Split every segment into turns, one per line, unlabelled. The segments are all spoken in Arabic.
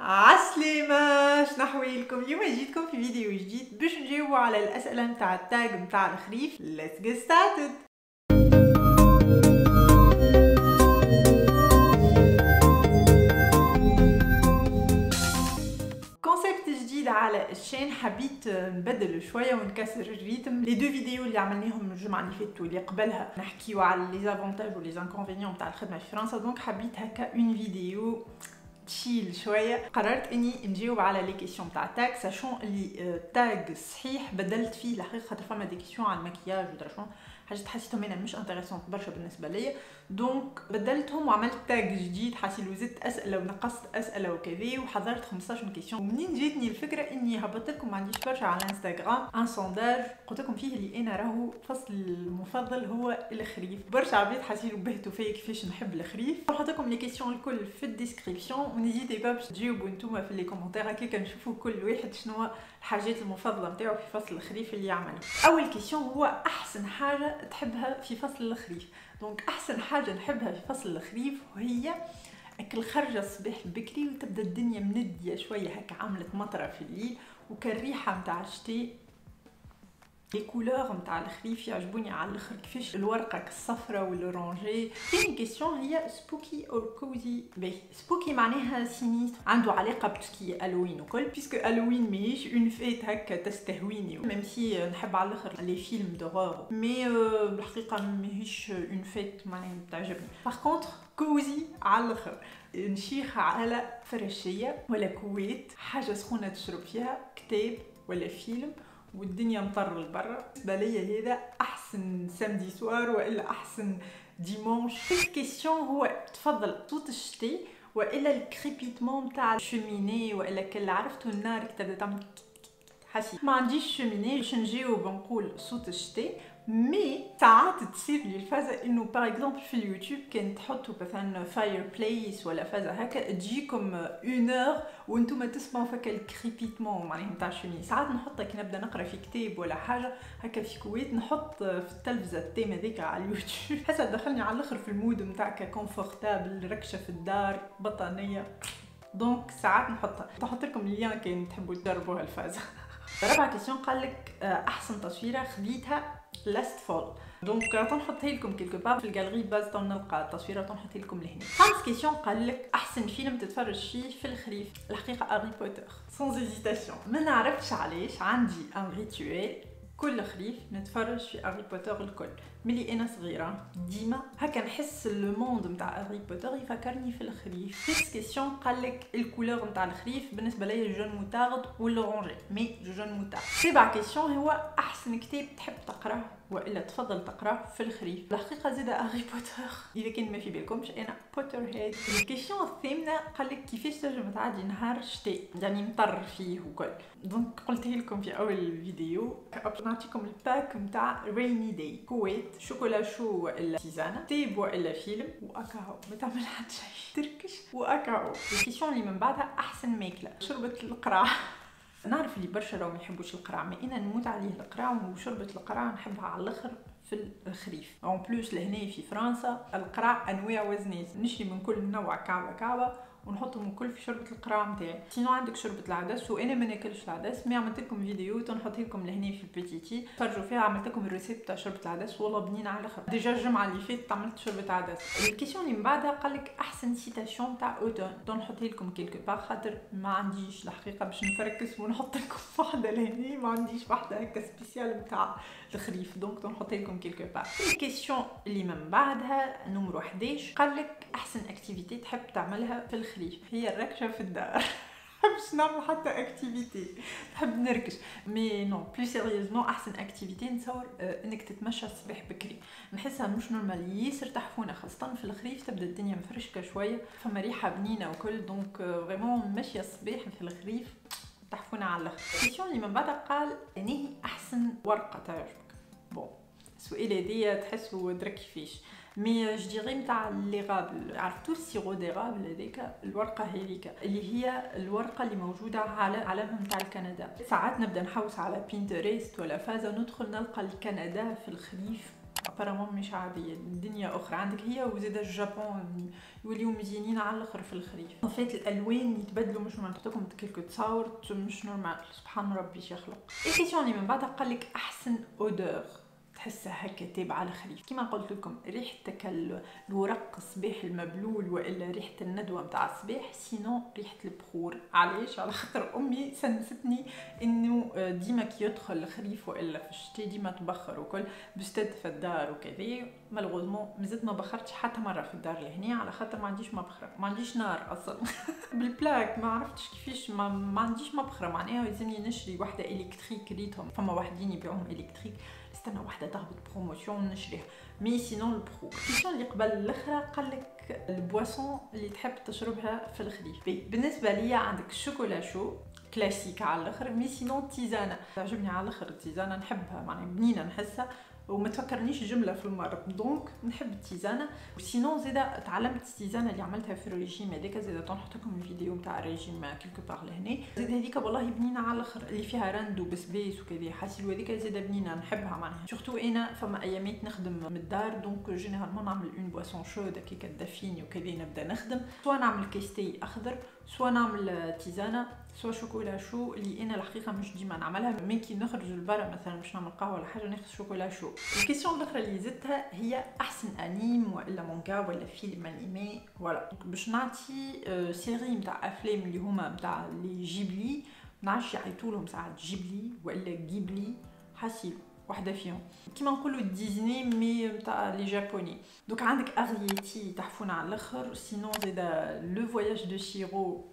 عسلامة، شنحوالكم؟ اليوم جيتكم في فيديو جديد باش نجاوبوا على الأسئلة متاع التاج متاع الخريف. Let's get started. كونسيبت جديد على الشين، حبيت نبدل شويه ونكسر الريتم. لي دو فيديو اللي عملناهم الجمعه اللي فاتت واللي قبلها نحكيو على لي زافونتاج ولي انكونفينيون تاع الخدمه في فرنسا، دونك حبيت هكا اون فيديو تشيل شويه. قررت اني نجاوب على لي كيسيون تاع تاج، ساشون اللي تاج صحيح بدلت فيه الحقيقه، خاطر فما دي كيسيون على المكياج ودرا شنو حاجات حسيتهم انا مش انتريسونت برشا بالنسبه ليا، دونك بدلتهم وعملت تاج جديد حاسيل وزدت اسئله ونقصت اسئله وكذا، وحضرت 15 كيسيون. ومنين جاتني الفكره اني هبطت لكم ما عنديش برشا على الانستغرام ان سونداج قلت لكم فيه اللي انا راهو فصل المفضل هو الخريف. برشا عباد حاسيلوا بهتوا فيا كيفاش نحب الخريف. نحط لكم لي كيسيون الكل في الديسكريبسيون، ونزيدي با باش تجاوبوا نتوما في لي كومونتير هكاك نشوفوا كل واحد شنو الحاجات المفضله نتاعو في فصل الخريف اللي يعمله. اول كيسيون هو احسن حاجه تحبها في فصل الخريف. دونك احسن حاجه نحبها في فصل الخريف وهي اكل خرجه الصباح بكري وتبدا الدنيا منديه شويه هكا، عملت مطره في الليل وكالريحه نتاع الشتاء. لي كولور نتاع الخريف يعجبوني على الاخر، كيفاش الورقه الصفراء والاورانجي. ثاني كيسيون هي سبوكي اور كوزي. باهي سبوكي معناها سينيستر، عنده علاقه بتسكي الوين وكل، بيسكو الوين ماهيش اون فيت هكا تستهويني، ميم سي نحب على الاخر لي فيلم دورور، مي بالحقيقه ماهيش اون فيت معناها تعجبني. باغ كونطخ كوزي على الاخر، نشيخ على فرشيه ولا كويت، حاجه سخونه تشرب فيها، كتاب ولا فيلم والدنيا مطر لبرا. بالنسبه ليا هذا احسن سامدي سوار والا احسن ديمونش. الكيسيون هو تفضل صوت الشتاء والا الكريبيتمون تاع الشوميني، والا كل عرفتوا النار تبدا تعمل حسيت. ما عنديش شوميني باش نجاوب نقول صوت الشتاء، مي ساعات تصير لي الفازه انه باغ اكزومبل في اليوتيوب كان تحطوا مثلا فاير بليس ولا فازه هكا تجيكم اون اور وانتم تسمعوا فك الكريبيتمون معناها نتاع الشومي. ساعات نحط كي نبدا نقرا في كتاب ولا حاجه هكا في كويت، نحط في التلفزه التيم هذيك على اليوتيوب، حاسه دخلني على الاخر في المود نتاع كونفورتابل، ركشه في الدار، بطانيه، دونك ساعات نحط لكم اللين كان تحبوا تجربوا هالفازه. رابع كيسيون قال لك احسن تصويره خديتها لاست فول، دونك تنحطها لكم كيلكو بار في الجاليري باز نلقى التصويره تنحطها لكم لهنا. خامس كيسيون قال لك احسن فيلم تتفرج فيه في الخريف. الحقيقه هاري بوتر سون هيزيتاسيون، ما نعرفش علاش عندي ان ريتوال كل خريف نتفرج في هاري بوتر الكل. ملي انا صغيره ديما هكا نحس لو موند نتاع هاري بوتر يفكرني في الخريف. فيكس كيسيون قال لك الكولور نتاع الخريف بالنسبه ليا الجون موتارد والاورانجي، مي جون موتارد. سابع كيسيون هو احسن كتاب تحب تقراه والا تفضل تقراه في الخريف. الحقيقه زاد هاري بوتر، اذا كان ما في بالكمش انا بوتر هيد. الكيسيون الثامنه قال لك كيفاش تنجم تعدي نهار شتاء يعني مطر فيه وكل، دونك قلت لكم في اول فيديو نعطيكم الباك نتاع ريني داي. كويت شوكولا شو والا تيزانه، تيب والا فيلم، واكاو ما تعمل حتى شيء، تركش واكاو. الكيسيون اللي من بعدها احسن ماكله شربة القراع. نعرف اللي برشا راهم ما يحبوش القراع، ما انا نموت عليه القراع، وشربة القراع نحبها على الاخر في الخريف. اون بلوس لهنا في فرنسا القراع انواع وزنات، نشري من كل نوع كعبه ونحطهم الكل في شوربه القراع نتاعي. سينو عندك شوربه العدس، وانا ما ناكلش العدس، مي عملت لكم فيديو تنحط لكم لهنا في البيتيتي تفرجوا فيها، عملت لكم الريسيبت تاع شوربه العدس والله بنينه على الاخر. ديجا الجمعه اللي فاتت عملت شوربه عدس. الكيسيون اللي من بعدها قال لك احسن سيتاسيون تاع اوتون، نحط لكم كيلكو بار خاطر ما عنديش الحقيقه باش نفركس ونحط لكم واحده لهنا، ما عنديش واحده هكا سبيسيال نتاع الخريف، دونك نحط لكم كيلكو بار. الكيسيون اللي من بعدها نمرو 11 قال لك احسن اكتيفيتي تحب تعملها في الخريف. هي الركشه في الدار. مش نعمل حتى اكتيفيتي، نحب نركش، مي نو بلو سيريوزمون احسن اكتيفيتي نتصور انك تتمشى الصباح بكري. نحسها مش نورمال، ياسر تحفونه خاصه في الخريف تبدا الدنيا مفرشكه شويه، فما ريحه بنينه وكل، دونك فريمون ماشيه الصباح في الخريف تحفونه على الاخر. الكيسيون اللي من بعدها قال انهي احسن ورقه تعجبك. بون السؤال هذيا تحسوا درك كيفاش، مي جديري نتاع لي غابل، عرفتو السيرو دي غابل هذيك الورقه هذيك اللي هي الورقه اللي موجوده على علم نتاع الكندا. ساعات نبدا نحوس على بينترست ولا فازا ندخل نلقى الكندا في الخريف ابارامون مش عاديه، الدنيا اخرى. عندك هي وزيد الجابون يوليو مزيانين على الاخر في الخريف. فات الالوان يتبدلوا مش نعطيكم كيلكو تصاور مش نورمال، سبحان ربي يخلق. الكيسيون اللي من بعدها قال لك احسن اودور تحسها هكا تابعه الخريف. كيما قلت لكم ريحتك الورق الصباح المبلول والا ريحه الندوه نتاع الصباح، سينو ريحه البخور. علاش؟ على خاطر امي سنستني انه ديما كي يدخل الخريف والا في الشتاء ديما تبخر وكل بستد في الدار وكذا. مالغوزمون مازلت ما بخرتش حتى مره في الدار لهنا على خاطر ما عنديش مبخره، ما عنديش نار اصلا. بالبلاك ما عرفتش كيفاش ما عنديش مبخره، معناها لازمني نشري وحده الكتريك. ريتهم فما واحدين يبيعوهم الكتريك، استنى واحده تهبط بروموسيون نشريها. مي سينون البخور. الكيسيون اللي قبل الاخرى قال لك البواسون اللي تحب تشربها في الخريف. بالنسبه ليا عندك الشوكولا شو كلاسيك على الاخر، مي سينون تيزانه تعجبني على الاخر. التيزانه نحبها، معناها بنينه نحسها وما تفكرنيش جمله في المرض، دونك نحب التيزانه. وسينون زيدا تعلمت التيزانه اللي عملتها في الريجيم هذاك، زيدا تنحط لكم الفيديو نتاع الريجيم كيلكو باغ لهنا. زيد هذيك والله بنينه على الاخر، اللي فيها رند وبسبيس وكذا حاسيل، وهذيك زيدا بنينه نحبها معناها. سورتو انا فما ايامات نخدم من الدار، دونك جينيرالمون نعمل اون بواسون شود كي كتدفيني وكذا نبدا نخدم، سواء نعمل كيستي اخضر، سواء نعمل تيزانه، سواء شوكولا شو اللي انا الحقيقه مش ديما نعملها. مي كي نخرج لبرا مثلا باش نعمل قهوه ولا حاجه ناخذ شوكولا شو. الكيسيون الاخرى اللي زدتها هي احسن انيم ولا مانجا ولا فيلم انيمي. فوالا باش نعطي سيري نتاع افلام اللي هما نتاع لي جيبلي، نعرفش يعيطولهم ساعات جيبلي ولا جيبلي، حاسيل واحده فيهم كيما نقولوا ديزني مي نتاع لي جابوني. دوك عندك اريتي تحفون على الاخر، سينون زيدا لو فواياج دو شيرو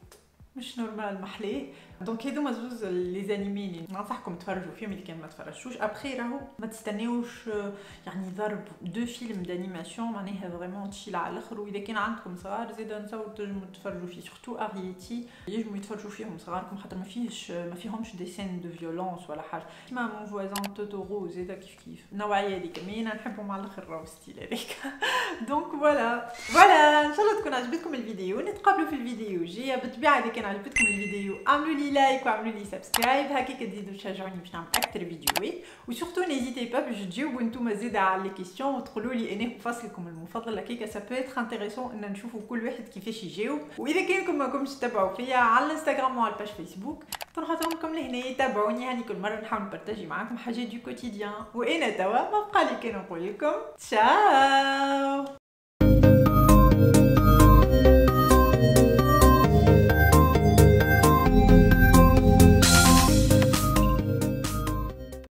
مش نورمال محلاه. دونك هذوما زوز لي زانيمي اللي ننصحكم تفرجوا فيهم اللي كان ما تفرجتوش. ابخي راهو ما تستناوش يعني ضرب دو فيلم دانيماسيون معناها فريمون تشيل على الاخر. واذا كان عندكم صغار زيد نتصور تنجموا تفرجوا فيه، سورتو اريتي ينجموا يتفرجوا فيهم صغاركم خاطر ما فيهمش دي سين دو فيولونس ولا حاجه. كيما مون فوازان توتورو زيد كيف النوعيه هذيك، مي انا نحبهم على الاخر راهو ستيل هذاك. دونك فوالا ان شاء الله تكون عجبتكم الفيديو. نتقابلوا في الفيديو الجايه. بالطبيعه اذا كان عجبتكم الفيديو اعملوا لي لايك واعملوا لي سبسكرايب، هكاك تزيدوا تشجعوني باش نعمل اكثر فيديوهات. وسورتو نيزيتي با باش تجاوبوا نتوما زيد على لي كيسيون وتقولوا لي انا فصلكم المفضل، هكاك سا بو اتر انتريسون ان نشوفوا كل واحد كيفاش يجاوب. واذا كانكم ماكمش تتبعوا فيا على الانستغرام وعلى الباج فيسبوك تنحطهم لكم لهنا، تابعوني. هاني كل مره نحاول نبارطاجي معاكم حاجات دو كوتيديان. وانا توا ما بقى لي كان نقول لكم تشاو.